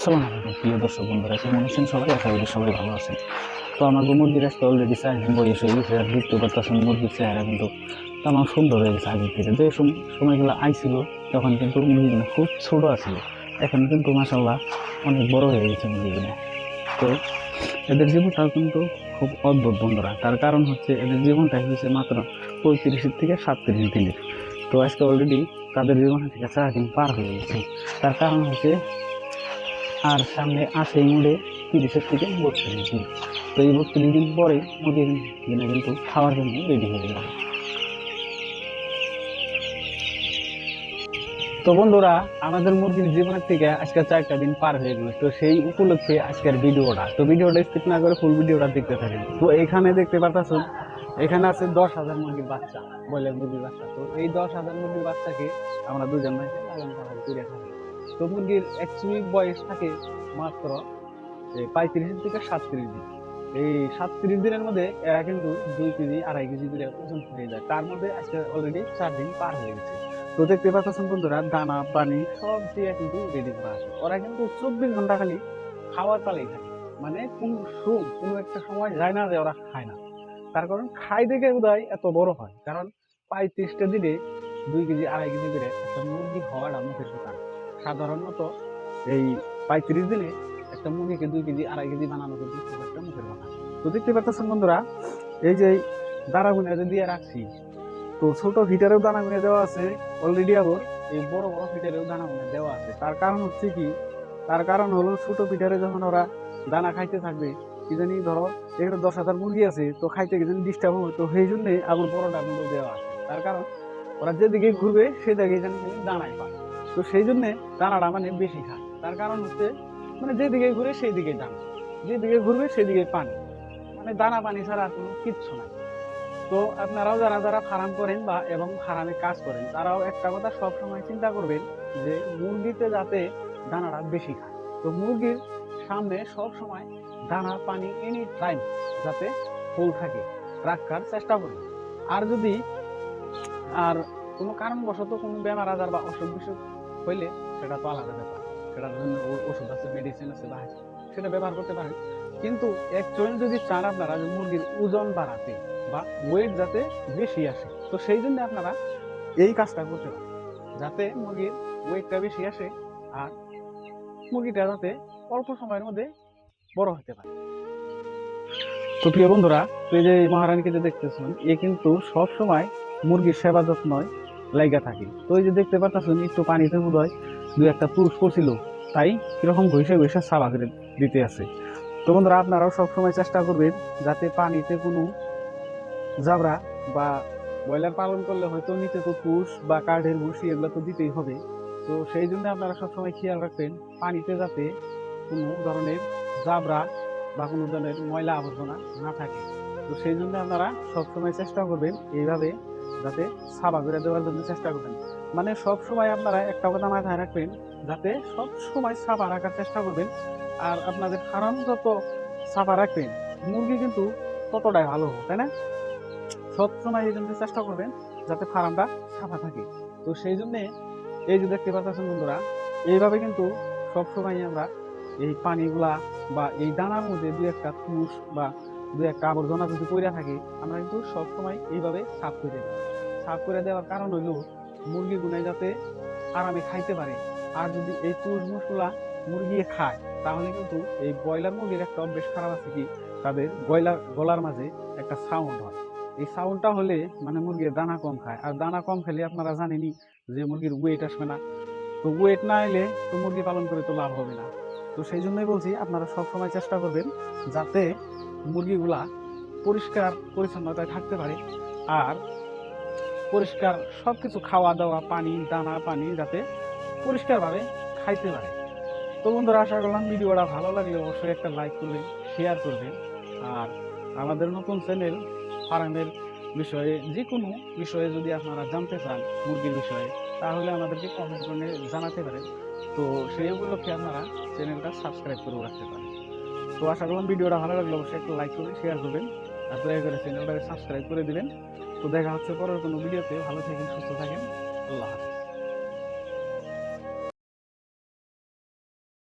আসসালামু আলাইকুম প্রিয় দর্শক বন্ধুরা, কেমন আছেন সবাই? আশা করি সবাই ভালো আছেন। তো আমার মুরগির আজকে অলরেডি 4 দিন বয়স হয়ে গেছে। আর দেখতে পারতেছেন মুরগির চেহারা কিন্তু তেমন সুন্দর হয়ে গেছে আগের থেকে। যে সময়গুলো আইছিল তখন কিন্তু মুরগিগুলো খুব ছোট আছিল, এখন কিন্তু মাসাল্লাহ অনেক বড় হয়ে গেছে মুরগিগুলো। তো এদের জীবনটাও কিন্তু খুব অদ্ভুত বন্ধুরা। তার কারণ হচ্ছে এদের জীবনটাই হচ্ছে মাত্র 35 থেকে 37 দিনের। তো আজকে অলরেডি তাদের জীবন থেকে 4 দিন পার হয়ে গেছে। তার কারণ হচ্ছে আর সামনে আছে এই মুড়ে 30 থেকে 32 দিন। তো এই 32 দিন পরে মুরগি কিন্তু খাওয়ার জন্য রেডি হয়ে যাবে। তো বন্ধুরা, আমাদের মুরগির জীবনের থেকে আজকে 4টা দিন পার হয়ে গেল। তো সেই উপলক্ষে আজকের ভিডিওটা স্কিপ না করে ফুল ভিডিওটা দেখতে থাকেন। তো এখানে দেখতে পাচ্ছেন, এখানে আছে 10,000 মুরগির বাচ্চা, ব্রয়লার মুরগির বাচ্চা। তো এই 10,000 মুরগির বাচ্চাকে আমরা দুজন মাসে লালন পালন করে থাকি। তো মুরগির অ্যাকচুয়ালি বয়স থাকে মাত্র 35 থেকে 37 দিন। এই 37 দিনের মধ্যে এরা কিন্তু 2 কেজি 2.5 কেজি করে ওজন হয়ে যায়। তার মধ্যে আজকে অলরেডি 4 দিন পার হয়ে গেছে। তো দেখতে পাচ্ছেন বন্ধুরা, দানা পানি সব দিয়ে কিন্তু রেডি করা আছে। ওরা কিন্তু 24 ঘন্টা খালি খাওয়ার পালেই থাকে, মানে কোনো একটা সময় যায় না যে ওরা খায় না। তার কারণ খাই দেখে বোধহয় এত বড় হয়, কারণ 35টা দিনে 2 কেজি 2.5 কেজি করে একটা মুরগি হওয়াটা মুখের কথা। সাধারণত এই 35 দিনে একটা মুরগিকে 2 কেজি 2.5 কেজি বানানো কিন্তু খুব একটা মুখের কথা। তো দেখতে পাচ্ছেন বন্ধুরা, এই যে দানা গুনে দিয়ে রাখছি, তো ছোট ফিটারেও দানা গুনে দেওয়া আছে অলরেডি, আবার এই বড় বড় ফিটারেও দানা গুনে দেওয়া আছে। তার কারণ হচ্ছে কি, তার কারণ হলো ছোট ফিটারে যখন ওরা দানা খাইতে থাকবে, কি জানি ধরো এখানে 10,000 মুরগি আছে, তো খাইতে কি জানি ডিস্টার্ব হবে, তো সেই জন্যই আবার বড়টা কিন্তু দেওয়া আছে। তার কারণ ওরা যেদিকে ঘুরবে সেদিকে জানি দানাই পায়। তো সেই জন্য দানাটা মানে বেশি খায়। তার কারণ হচ্ছে মানে যেদিকে ঘুরে সেই দিকে দানা, যেদিকে ঘুরবে সেদিকে পানি, মানে দানা পানি ছাড়া আর কোনো কিচ্ছু নাই। তো আপনারাও যারা যারা ফার্ম করেন বা এবং ফার্মে কাজ করেন, তারাও একটা কথা সব সময় চিন্তা করবেন যে মুরগিতে যাতে দানাটা বেশি খায়। তো মুরগির সামনে সব সময় দানা পানি এনি টাইম যাতে ফুল থাকে রাখার চেষ্টা করবেন। আর যদি আর কোনো কারণবশত কোনো বেমার আজার বা অসুখ বিসুখ হইলে সেটা তো আলাদা ব্যাপার, সেটার জন্য ওষুধ আছে, মেডিসিন আছে, বা সেটা ব্যবহার করতে পারেন। কিন্তু অ্যাকচুয়ালি যদি চান আপনারা যে মুরগির ওজন বাড়াতে বা ওয়েট যাতে বেশি আসে, তো সেই জন্য আপনারা এই কাজটা করতে পারেন, যাতে মুরগির ওয়েটটা বেশি আসে আর মুরগিটা যাতে অল্প সময়ের মধ্যে বড় হতে পারে। তো প্রিয় বন্ধুরা, তো এই যে মহারানীকে যে দেখতেছেন, এ কিন্তু সব সময় মুরগির সেবা যত্ন লাইগা থাকে। তো এই যে দেখতে পাচ্ছেন, একটু পানিতে বোধহয় 2-1টা পুরুষ পড়ছিল, তাই কিরকম ঘষে ঘষে সাবা করে দিতে আছে। তো বন্ধুরা, আপনারাও সবসময় চেষ্টা করবেন যাতে পানিতে কোনো জাবরা বা ব্রয়লার পালন করলে হয়তো নিচে তো পুষ বা কাঠের ভুসি এগুলো তো দিতেই হবে। তো সেই জন্য আপনারা সবসময় খেয়াল রাখবেন পানিতে যাতে কোনো ধরনের জাবরা বা কোনো ধরনের ময়লা আবর্জনা না থাকে। তো সেই জন্য আপনারা সবসময় চেষ্টা করবেন এইভাবে যাতে সাবা করে দেওয়ার জন্য চেষ্টা করবেন। মানে সব সময় আপনারা একটা কথা মাথায় রাখবেন, যাতে সব সময় সাফা রাখার চেষ্টা করবেন। আর আপনাদের ফার্ম যত সাফা রাখবেন, মুরগি কিন্তু ততটাই ভালো হবে, তাই না? সবসময় এই জন্য চেষ্টা করবেন যাতে ফার্মটা সাফা থাকে। তো সেই জন্যে এই যে দেখতে পাচ্ছেন বন্ধুরা, এইভাবে কিন্তু সবসময় আমরা এই পানিগুলা বা এই দানার মধ্যে 2-1টা তুষ বা 2-1টা আবর্জনা যদি পড়ে থাকে, আমরা কিন্তু সবসময় এইভাবে সাফ করে দিই। সাফ করে দেওয়ার কারণ হইল মুরগিগুলো যাতে আরামে খাইতে পারে। আর যদি এই তুষ মুষগুলা মুরগি খায়, তাহলে কিন্তু এই ব্রয়লার মুরগির একটা অভ্যেস খারাপ আছে কি, তাদের গলার মাঝে একটা সাউন্ড হয়। এই সাউন্ডটা হলে মানে মুরগির দানা কম খায়, আর দানা কম খেলে আপনারা জানেনই যে মুরগির ওয়েট আসবে না। তো ওয়েট না এলে তো মুরগি পালন করে তো লাভ হবে না। তো সেই জন্যই বলছি, আপনারা সবসময় চেষ্টা করবেন যাতে মুরগিগুলা পরিষ্কার পরিচ্ছন্নতায় থাকতে পারে, আর পরিষ্কার সবকিছু খাওয়া দাওয়া পানি দানা পানি যাতে পরিষ্কারভাবে খাইতে পারে। তো বন্ধুরা, আশা করলাম ভিডিওটা ভালো লাগলে অবশ্যই একটা লাইক করবেন, শেয়ার করবেন। আর আমাদের নতুন চ্যানেল ফার্মের বিষয়ে যে কোনো বিষয়ে যদি আপনারা জানতে চান মুরগির বিষয়ে, তাহলে আমাদেরকে কমেন্ট করে জানাতে পারেন। তো সেই উপলক্ষে আপনারা চ্যানেলটা সাবস্ক্রাইব করে রাখতে পারেন। তো আশা করলাম ভিডিওটা ভালো লাগলে অবশ্যই একটা লাইক করবেন, শেয়ার করবেন, আর দয়া করে চ্যানেলটাকে সাবস্ক্রাইব করে দিবেন। তো দেখা হচ্ছে পরের কোনো ভিডিওতে। ভালো থাকেন, সুস্থ থাকেন, আল্লাহ হাফেজ।